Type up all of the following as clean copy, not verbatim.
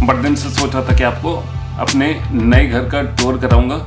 बड़े दिन से सोच रहा था कि आपको अपने नए घर का टूर कराऊंगा।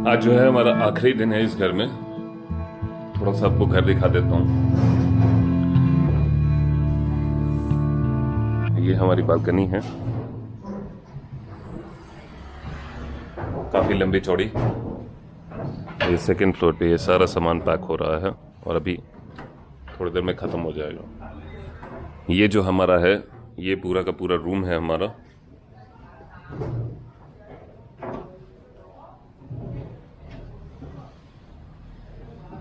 आज जो है हमारा आखिरी दिन है इस घर में। थोड़ा सा आपको घर दिखा देता हूँ। ये हमारी बालकनी है, काफी लंबी चौड़ी। ये सेकंड फ्लोर पे ये सारा सामान पैक हो रहा है और अभी थोड़ी देर में खत्म हो जाएगा। ये जो हमारा है, ये पूरा का पूरा रूम है हमारा।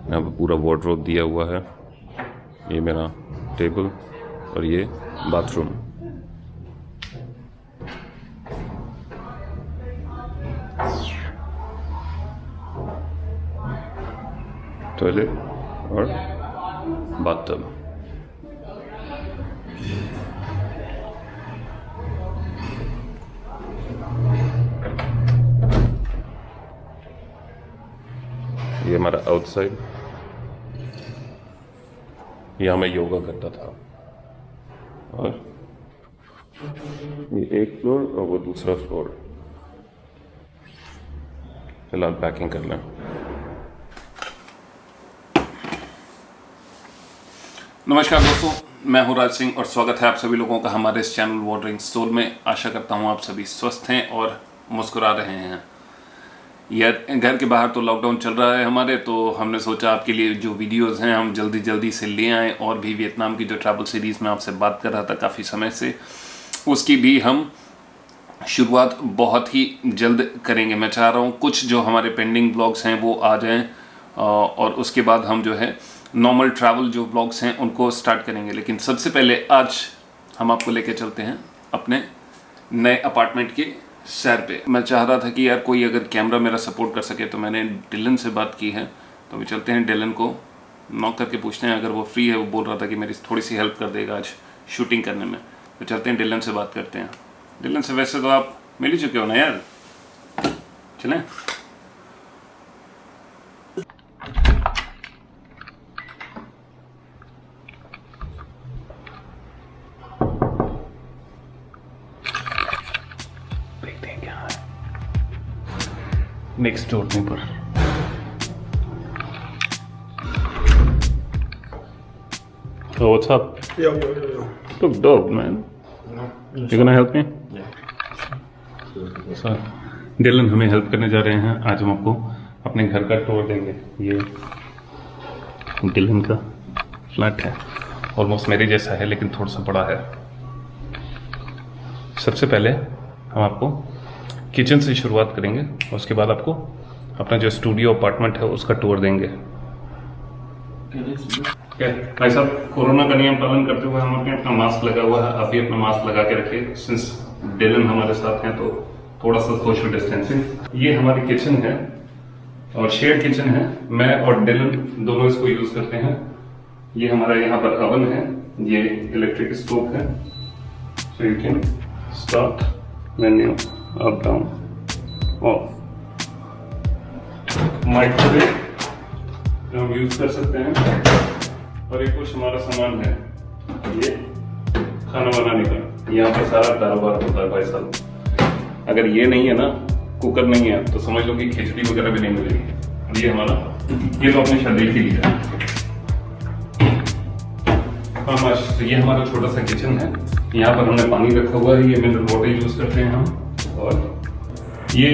यहाँ पर पूरा वार्डरोब दिया हुआ है। ये मेरा टेबल और ये बाथरूम। टॉयलेट और बाथटब। ये हमारा आउटसाइड। यहाँ मैं योगा करता था। और ये एक फ्लोर और वो दूसरा फ्लोर। फिलहाल पैकिंग कर लें। नमस्कार दोस्तों, मैं हूँ राज सिंह और स्वागत है आप सभी लोगों का हमारे इस चैनल वॉटरिंग सोल में। आशा करता हूँ आप सभी स्वस्थ हैं और मुस्कुरा रहे हैं। यार घर के बाहर तो लॉकडाउन चल रहा है हमारे, तो हमने सोचा आपके लिए जो वीडियोस हैं हम जल्दी से ले आएँ। और भी वियतनाम की जो ट्रैवल सीरीज़ में आपसे बात कर रहा था काफ़ी समय से, उसकी भी हम शुरुआत बहुत ही जल्द करेंगे। मैं चाह रहा हूँ कुछ जो हमारे पेंडिंग व्लॉग्स हैं वो आ जाएँ और उसके बाद हम जो है नॉर्मल ट्रैवल जो व्लॉग्स हैं उनको स्टार्ट करेंगे। लेकिन सबसे पहले आज हम आपको लेके चलते हैं अपने नए अपार्टमेंट की सैर पे। मैं चाह रहा था कि यार कोई अगर कैमरा मेरा सपोर्ट कर सके, तो मैंने डिलन से बात की है। तो अभी चलते हैं, डिलन को नॉक करके पूछते हैं। अगर वो फ्री है, वो बोल रहा था कि मेरी थोड़ी सी हेल्प कर देगा आज शूटिंग करने में। तो चलते हैं डिलन से बात करते हैं। डिलन से वैसे तो आप मिल ही चुके हो ना यार, चलें? नेक्स्ट डोर में पर So what's up? Yo. Look dope, man. You gonna help me? Yeah. So, Dylan हमें हेल्प करने जा रहे हैं। आज हम आपको अपने घर का टूर देंगे। ये डिलन का फ्लैट है, ऑलमोस्ट मेरे जैसा है लेकिन थोड़ा सा बड़ा है। सबसे पहले हम आपको किचन से शुरुआत करेंगे, उसके बाद आपको अपना जो स्टूडियो अपार्टमेंट है उसका टूर देंगे। भाई साहब, कोरोना का नियम पालन करते हुए हम अपना मास्क लगा हुआ है। आप भी अपना मास्क लगा के रखिए। सिंस डिलन हमारे साथ हैं तो थोड़ा सा सोशल डिस्टेंसिंग। ये हमारी किचन है और शेयर्ड किचन है। मैं और डिलन दोनों इसको यूज करते हैं। ये हमारा यहाँ पर अवन है, ये इलेक्ट्रिक स्टोव है। So you can start menu up down of. Microwave हम यूज कर सकते हैं। और ये कुछ हमारा सामान है, ये खाना बनाने का। यहाँ पर सारा कारोबार होता है भाई साहब। अगर ये नहीं है ना, कुकर नहीं है, तो समझ लो कि खिचड़ी वगैरह भी नहीं मिलेगी। और ये हमारा, ये तो अपनी शादी के लिए है। हाँ, तो ये हमारा छोटा सा किचन है। यहाँ पर हमने पानी रखा हुआ है, ये मिनरल वाटर यूज करते हैं हम। और ये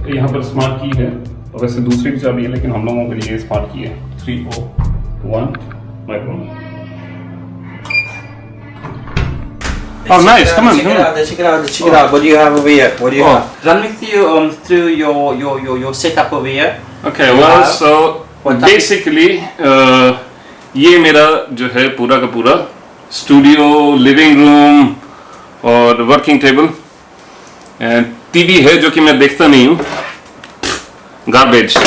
यहाँ पर स्मार्ट की है, और वैसे दूसरी भी चाबी है लेकिन हम लोगों के लिए स्मार्ट की है। 301 micron. Oh, nice. Come on, Check come it on. out. Check it out. Check it out. What do you have over here? What do you have? Run me through your setup over here. Okay, You well, have- so what basically, ये मेरा जो है पूरा का पूरा studio, living room और working table and TV है जो कि मैं देखता नहीं हूँ, गार्बेज,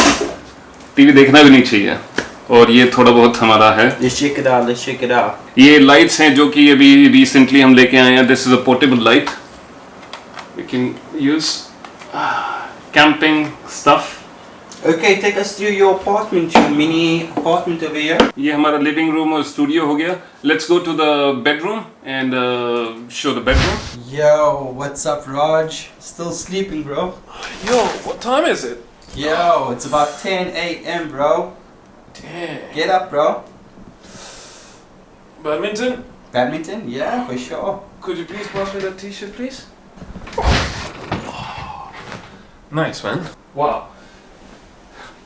टीवी देखना भी नहीं चाहिए। और ये थोड़ा बहुत हमारा है। Let's check it out. Let's check it out. ये लाइट्स हैं जो कि अभी रिसेंटली हम लेके आए हैं। This is a portable light, we can use camping stuff. Okay, take us through your apartment, your mini apartment over here. ये हमारा लिविंग रूम और स्टूडियो हो गया। Let's go to the bedroom and show the bedroom. Yo, what's up, Raj? Still sleeping, bro? Yo, what time is it? Yo, it's about 10 a.m., bro. Damn. Get up, bro. Badminton? Badminton? Yeah, for sure. Could you please pass me that t-shirt, please? Nice, man. Wow.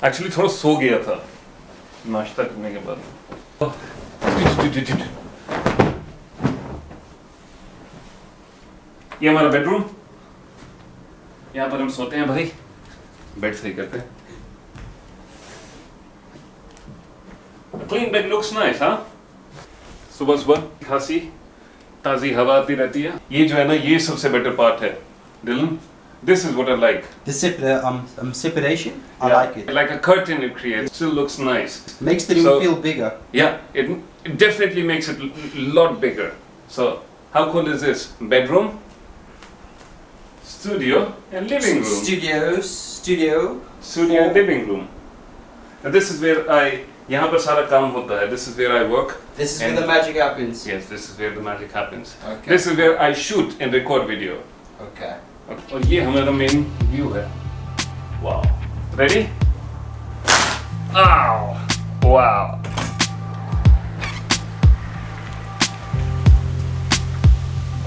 Actually थोड़ा सो गया था नाश्ता करने के बाद। ये हमारा bedroom, यहाँ पर हम सोते हैं भाई, बेड सही करते हैं। क्लीन बेड लुक्स नाइस, हाँ। सुबह सुबह खासी ताजी हवा आती रहती है। ये जो है ना, ये सबसे बेटर पार्ट है Dylan. This is what I like. The separation, I Yeah, like it. like a curtain it creates. Still looks nice. Makes the room So- feel bigger. Yeah, it definitely makes it a lot bigger. So how cool is this? Bedroom, studio, and living room. Studio. Studio and living room. And this is where यहाँ पर सारा काम होता है. This is where I work. This is where And- the magic happens. Yes, this is where the magic happens. Okay. This is where I shoot and record video. Okay. और ये हमारा main view है। Wow, ready? Ow! Wow!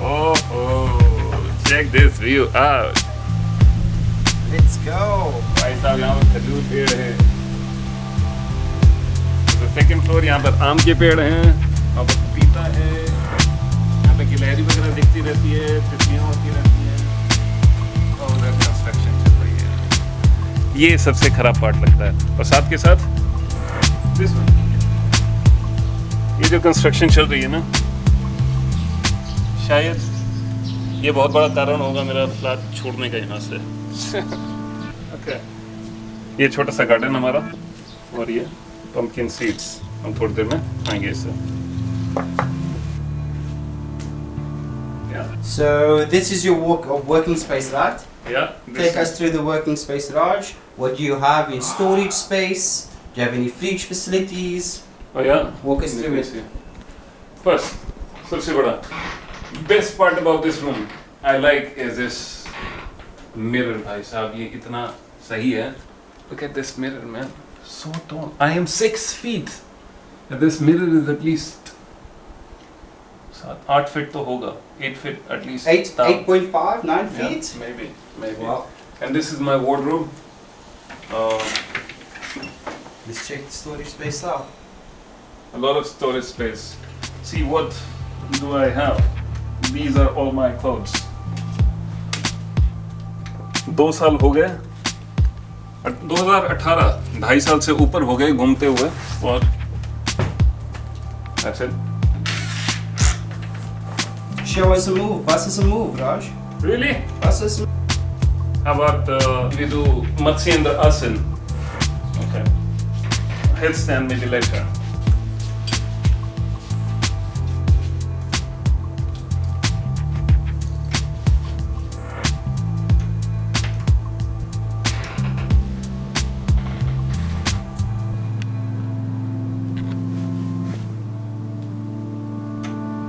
Oh, check this view out. Let's go. भाई साहब, यहाँ पर खजूर पेड़ है। सेकंड फ्लोर, यहाँ पर आम के पेड़ हैं, यहाँ पर पपीता है, यहाँ पे गिलहरी वगैरह दिखती रहती है, तितलियाँ होती रहती हैं। और उधर कंस्ट्रक्शन चल रही है। ये सबसे खराब पार्ट लगता है। और साथ के साथ this one, ये जो कंस्ट्रक्शन चल रही है ना, शायद ये बहुत बड़ा कारण होगा मेरा फ्लैट छोड़ने का यहाँ से। ओके, ये छोटा सा गार्डन हमारा, और ये pumpkin seeds, हम थोड़ी देर में आएंगे इससे। So this is your working space, right? Yeah. Take us through the working space, Raj. What do you have in storage space? Do you have any fridge facilities? Oh yeah. Walk us through it. First, सबसे बड़ा best part about this room I like is this mirror, भाई साहब, ये इतना सही है। Look at this mirror, man. So tall. I am 6 feet. And this mirror is at least 8 feet तो होगा, 8 feet at least. 8.5, 9 Yeah, feet? maybe. Wow. And this is my wardrobe. Let's check the storage space out. A lot of storage space. See, what do I have? These are all my clothes. 2 साल हो गए, 2018, 2.5 साल से ऊपर हो गए घूमते हुए, और that's it. Show us a move. Bust us a move, Raj. Really? Bust us a move. How about we do Matsyendra Asan? Okay. Headstand maybe later.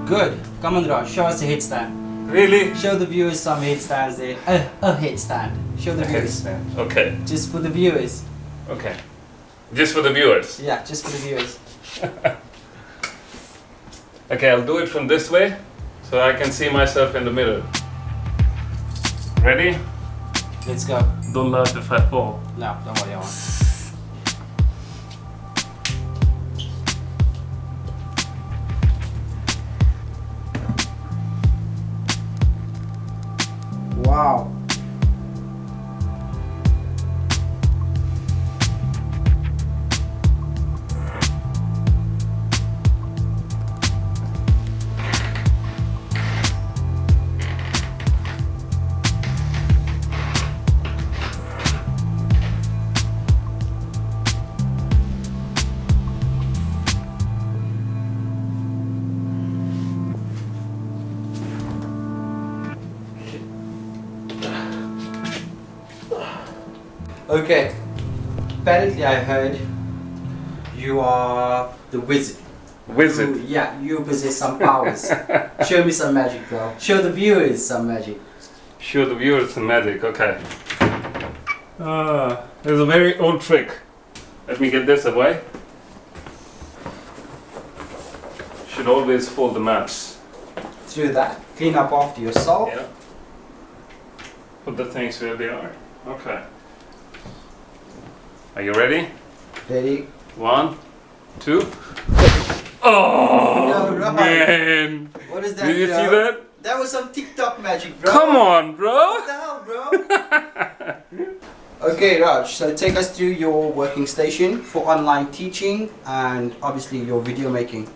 Good. Come on, Raj. Show us a headstand. Really? Show the viewers some headstands there. A headstand. Show the viewers. Headstand. Okay. Just for the viewers. Okay. Just for the viewers. Yeah, just for the viewers. Okay, I'll do it from this way so I can see myself in the mirror. Ready? Let's go. Don't laugh if I fall. No, don't worry, Owen. Wow. Okay, apparently I heard you are the wizard. Wizard. Yeah, you possess some powers. Show me some magic, bro. Show the viewers some magic. Show the viewers some magic. Okay. There's a very old trick. Let me get this away. Should always fold the mats. Through that, clean up after yourself. Yeah. Put the things where they are. Okay. Are you ready? Ready? 1, 2. Oh No, right. man! What is that? Did you bro? see that? That was some TikTok magic, bro. Come on, What bro! the hell, bro? Okay, Raj. So take us through your working station for online teaching and obviously your video making.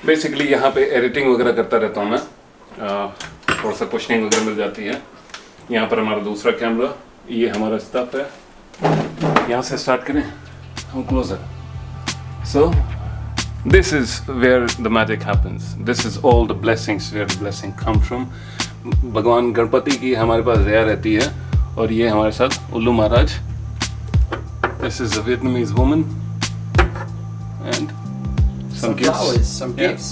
Basically यहाँ पे editing वगैरह करता रहता हूँ मैं. थोड़ा सा questioning वगैरह मिल जाती है. यहाँ पर हमारा दूसरा कैमरा, ये हमारा स्टफ है. यहाँ से स्टार्ट करें. Come closer. So, this is where the magic happens. This is all the blessings where the blessing come from. भगवान गणपति की हमारे पास दया रहती है और ये हमारे साथ उल्लू महाराज. This is a Vietnamese woman and some gifts. Flowers, some Yeah. gifts.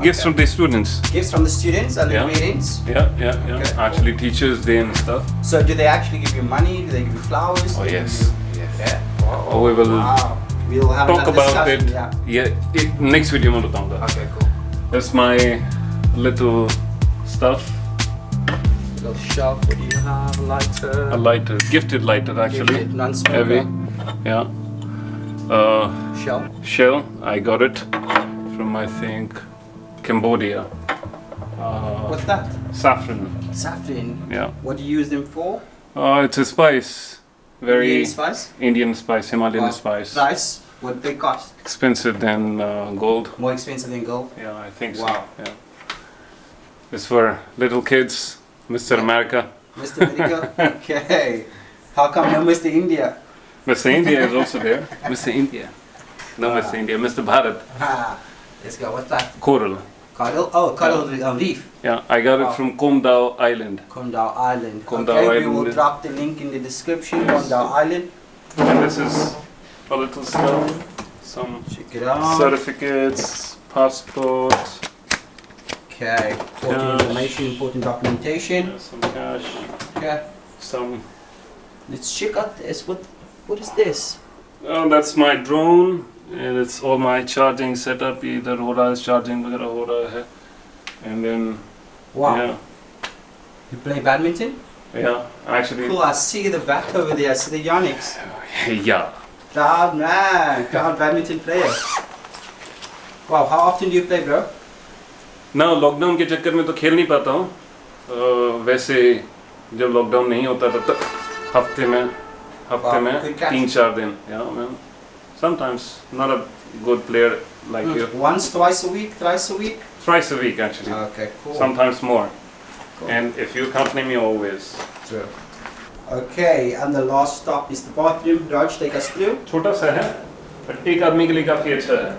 Gifts Okay. from the students. Gifts from the students and the Yeah. parents. Yeah. Okay. Actually, Teachers Day and stuff. So do they actually give you money? Do they give you flowers? Oh Do they yes. give Yes. you- Yeah. Oh, we will Wow. We'll have talk another about it. discussion, Yeah. Yeah. Next video में बताऊंगा. Okay, cool. That's my little stuff. Little shelf. What do you have? Lighter. A lighter, gifted lighter actually. Gifted, non-smoker. Heavy. Yeah. Shell. Shell. I got it from I think Cambodia. What's that? Saffron. Saffron. Yeah. What do you use them for? It's a spice. Very Indian spice. Indian spice, Himalayan Wow. spice. Price? What they cost? Expensive than gold. More expensive than gold. Yeah, I think so. Wow. Yeah. It's for little kids, Mr. America. Mr. Medical. Okay. How come no Mr. India? Mr. India is also there. Mr. India. No, Mr. India. Mr. Bharat. Ah, let's go. What's that? Coral. Coral. Oh, coral reef. Yeah, I got Wow. it from Komdao Island. Kondao Island. Kondao okay, Island we will is- drop the link in the description. Kondao Island. And this is a little stuff. Some Check it out. certificates, passport, Okay. Important Cash. information, important documentation. some cash, Okay. some. Let's check out this. What is this? Oh, that's my drone, and it's all my charging setup. Either हो रहा है charging वगैरह हो रहा है, and then Wow. yeah, You play badminton? actually Cool. I see the bat over there. I see the Yonex. yeah. Proud man. Proud badminton player. Wow. How often do you play, bro? ना lockdown के चक्कर में तो खेल नहीं पाता हूँ. वैसे जब लॉकडाउन नहीं होता तब तक हफ्ते में good catch. 3-4 दिन. Yeah, man. Sometimes not a good player like you. Once, twice a week, thrice a week? Thrice a week actually. Okay, cool. Sometimes more. Cool. And if you accompany me always. True. Okay, and the last stop is the bathroom. Raj, take us through. छोटा सा है, but एक आदमी के लिए काफी अच्छा है.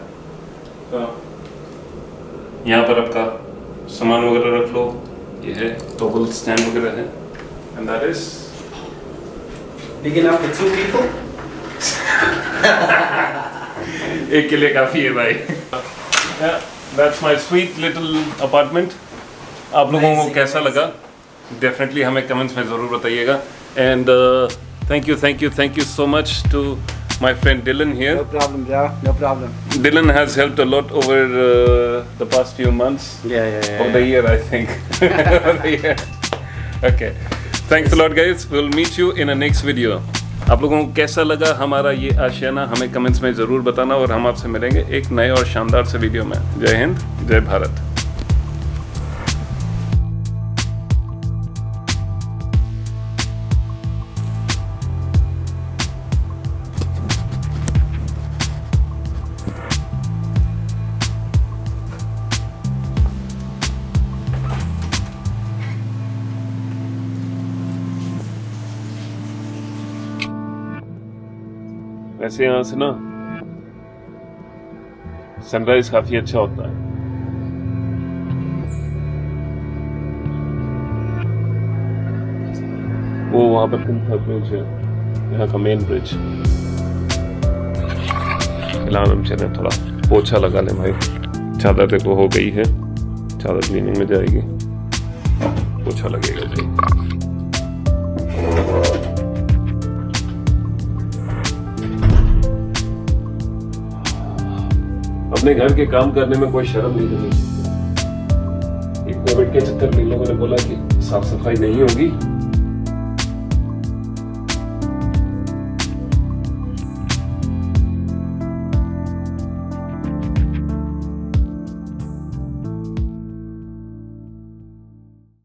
तो यहाँ पर आपका सामान वगैरह रख लो. ये है टॉगल स्टैंड वगैरह है. And that is Big enough for 2 people? एक के लिए काफी है भाई. Yeah, that's my sweet little apartment. आप लोगों को Amazing, कैसा amazing. लगा? Definitely हमें comments में ज़रूर बताइएगा. And thank you so much to my friend Dylan here. No problem, bro. No problem. Dylan has helped a lot over the past few months. Yeah. Of the year, I think. Of the year. Okay. Thanks a lot, guys. We'll meet you in a next video. आप लोगों को कैसा लगा हमारा ये आशियाना हमें comments में ज़रूर बताना और हम आपसे मिलेंगे एक नए और शानदार से वीडियो में. जय हिंद, जय भारत. वैसे यहाँ से ना सनराइज काफी अच्छा होता है। वो वहां पर ब्रिज है, यहाँ का मेन ब्रिज। फिलहाल हम चले थोड़ा पोछा लगा लें भाई। चादर देखो हो गई है, चादर क्लीनिंग में जाएगी, पोछा लगेगा भाई। अपने घर के काम करने में कोई शर्म नहीं करनी चाहिए। कोविड के चक्कर में लोगों ने बोला कि साफ सफाई नहीं होगी,